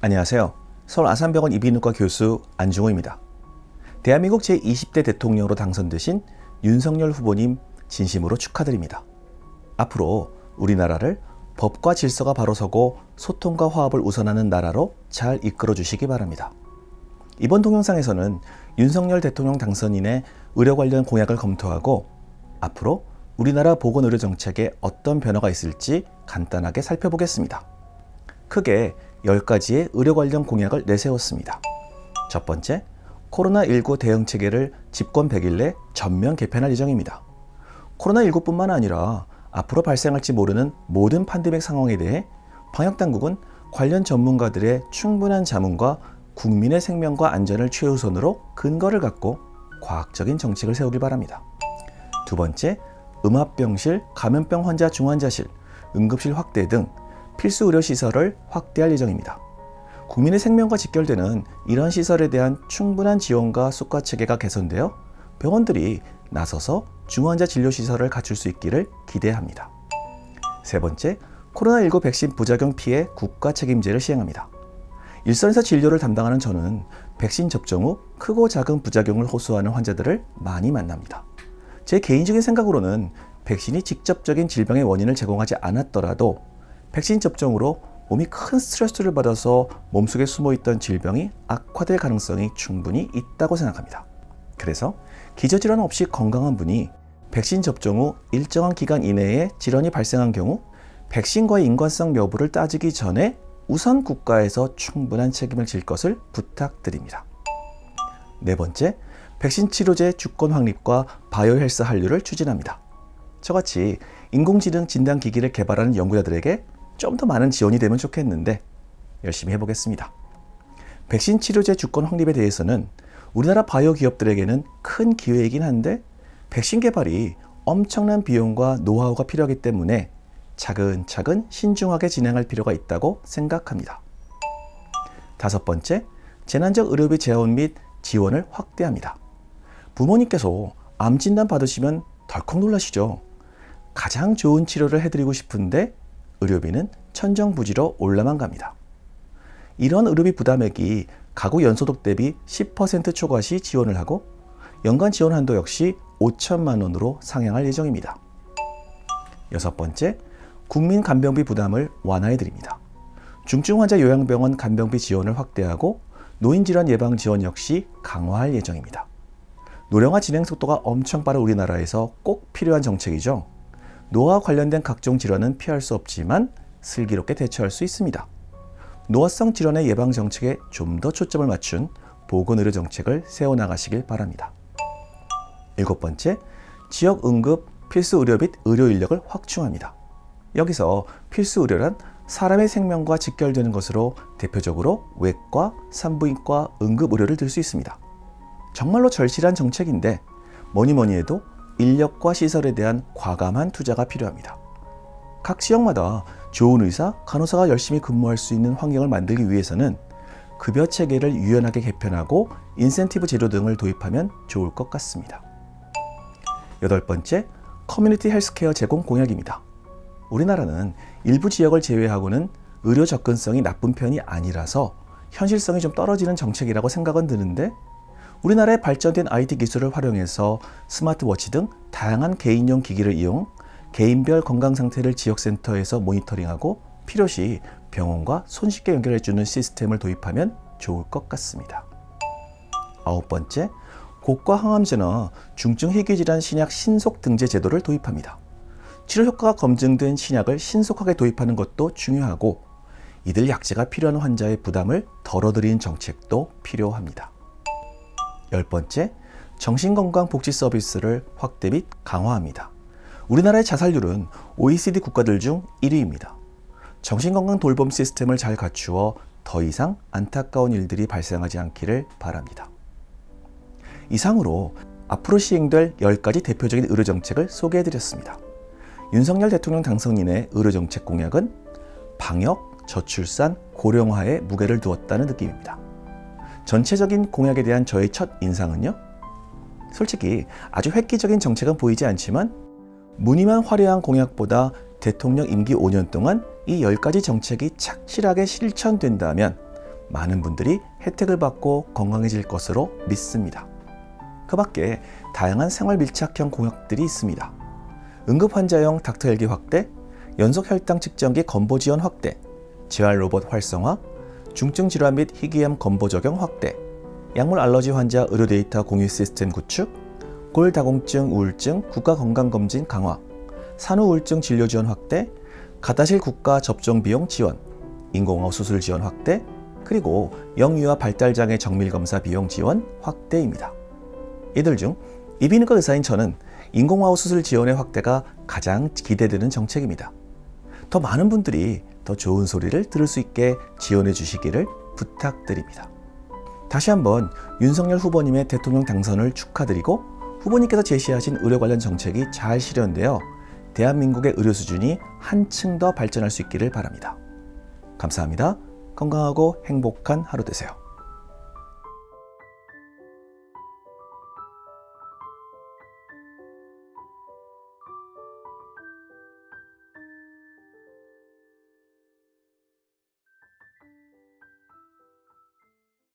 안녕하세요. 서울 아산병원 이비인후과 교수 안중호입니다. 대한민국 제20대 대통령으로 당선되신 윤석열 후보님 진심으로 축하드립니다. 앞으로 우리나라를 법과 질서가 바로 서고 소통과 화합을 우선하는 나라로 잘 이끌어 주시기 바랍니다. 이번 동영상에서는 윤석열 대통령 당선인의 의료 관련 공약을 검토하고 앞으로 우리나라 보건의료 정책에 어떤 변화가 있을지 간단하게 살펴보겠습니다. 크게 10가지의 의료 관련 공약을 내세웠습니다. 첫 번째, 코로나19 대응 체계를 집권 100일 내 전면 개편할 예정입니다. 코로나19뿐만 아니라 앞으로 발생할지 모르는 모든 팬데믹 상황에 대해 방역당국은 관련 전문가들의 충분한 자문과 국민의 생명과 안전을 최우선으로 근거를 갖고 과학적인 정책을 세우길 바랍니다. 두 번째, 음압병실, 감염병 환자 중환자실, 응급실 확대 등 필수 의료시설을 확대할 예정입니다. 국민의 생명과 직결되는 이런 시설에 대한 충분한 지원과 수가 체계가 개선되어 병원들이 나서서 중환자 진료시설을 갖출 수 있기를 기대합니다. 세 번째, 코로나19 백신 부작용 피해 국가 책임제를 시행합니다. 일선에서 진료를 담당하는 저는 백신 접종 후 크고 작은 부작용을 호소하는 환자들을 많이 만납니다. 제 개인적인 생각으로는 백신이 직접적인 질병의 원인을 제공하지 않았더라도 백신 접종으로 몸이 큰 스트레스를 받아서 몸속에 숨어있던 질병이 악화될 가능성이 충분히 있다고 생각합니다. 그래서 기저질환 없이 건강한 분이 백신 접종 후 일정한 기간 이내에 질환이 발생한 경우 백신과의 인과성 여부를 따지기 전에 우선 국가에서 충분한 책임을 질 것을 부탁드립니다. 네 번째, 백신 치료제 주권 확립과 바이오 헬스 한류를 추진합니다. 저같이 인공지능 진단기기를 개발하는 연구자들에게 좀 더 많은 지원이 되면 좋겠는데 열심히 해보겠습니다. 백신 치료제 주권 확립에 대해서는 우리나라 바이오 기업들에게는 큰 기회이긴 한데 백신 개발이 엄청난 비용과 노하우가 필요하기 때문에 차근차근 신중하게 진행할 필요가 있다고 생각합니다. 다섯 번째, 재난적 의료비 재원 및 지원을 확대합니다. 부모님께서 암 진단 받으시면 덜컥 놀라시죠? 가장 좋은 치료를 해드리고 싶은데 의료비는 천정부지로 올라만 갑니다. 이런 의료비 부담액이 가구 연소득 대비 10% 초과 시 지원을 하고 연간 지원 한도 역시 5천만 원으로 상향할 예정입니다. 여섯 번째, 국민 간병비 부담을 완화해 드립니다. 중증 환자 요양병원 간병비 지원을 확대하고 노인질환 예방 지원 역시 강화할 예정입니다. 노령화 진행 속도가 엄청 빠른 우리나라에서 꼭 필요한 정책이죠. 노화와 관련된 각종 질환은 피할 수 없지만 슬기롭게 대처할 수 있습니다. 노화성 질환의 예방 정책에 좀 더 초점을 맞춘 보건의료 정책을 세워나가시길 바랍니다. 일곱 번째, 지역 응급 필수 의료 및 의료 인력을 확충합니다. 여기서 필수 의료란 사람의 생명과 직결되는 것으로 대표적으로 외과, 산부인과, 응급의료를 들 수 있습니다. 정말로 절실한 정책인데 뭐니 해도 인력과 시설에 대한 과감한 투자가 필요합니다. 각 지역마다 좋은 의사, 간호사가 열심히 근무할 수 있는 환경을 만들기 위해서는 급여 체계를 유연하게 개편하고 인센티브 제도 등을 도입하면 좋을 것 같습니다. 여덟 번째, 커뮤니티 헬스케어 제공 공약입니다. 우리나라는 일부 지역을 제외하고는 의료 접근성이 나쁜 편이 아니라서 현실성이 좀 떨어지는 정책이라고 생각은 드는데 우리나라의 발전된 IT 기술을 활용해서 스마트워치 등 다양한 개인용 기기를 이용 개인별 건강 상태를 지역센터에서 모니터링하고 필요시 병원과 손쉽게 연결해주는 시스템을 도입하면 좋을 것 같습니다. 아홉 번째, 고가 항암제나 중증 희귀질환 신약 신속 등재 제도를 도입합니다. 치료 효과가 검증된 신약을 신속하게 도입하는 것도 중요하고 이들 약제가 필요한 환자의 부담을 덜어드리는 정책도 필요합니다. 열 번째, 정신건강복지 서비스를 확대 및 강화합니다. 우리나라의 자살률은 OECD 국가들 중 1위입니다. 정신건강 돌봄 시스템을 잘 갖추어 더 이상 안타까운 일들이 발생하지 않기를 바랍니다. 이상으로 앞으로 시행될 10가지 대표적인 의료정책을 소개해드렸습니다. 윤석열 대통령 당선인의 의료정책 공약은 방역, 저출산, 고령화에 무게를 두었다는 느낌입니다. 전체적인 공약에 대한 저의 첫 인상은요? 솔직히 아주 획기적인 정책은 보이지 않지만 무늬만 화려한 공약보다 대통령 임기 5년 동안 이 10가지 정책이 착실하게 실천된다면 많은 분들이 혜택을 받고 건강해질 것으로 믿습니다. 그 밖에 다양한 생활 밀착형 공약들이 있습니다. 응급환자용 닥터 헬기 확대, 연속 혈당 측정기 건보 지원 확대, 재활 로봇 활성화, 중증 질환 및 희귀암 건보 적용 확대, 약물 알러지 환자 의료 데이터 공유 시스템 구축, 골다공증 우울증 국가 건강검진 강화, 산후우울증 진료 지원 확대, 가다실 국가 접종 비용 지원, 인공호흡 수술 지원 확대, 그리고 영유아 발달장애 정밀검사 비용 지원 확대입니다. 이들 중 이비인후과 의사인 저는 인공호흡 수술 지원의 확대가 가장 기대되는 정책입니다. 더 많은 분들이 더 좋은 소리를 들을 수 있게 지원해 주시기를 부탁드립니다. 다시 한번 윤석열 후보님의 대통령 당선을 축하드리고 후보님께서 제시하신 의료 관련 정책이 잘 실현되어 대한민국의 의료 수준이 한층 더 발전할 수 있기를 바랍니다. 감사합니다. 건강하고 행복한 하루 되세요.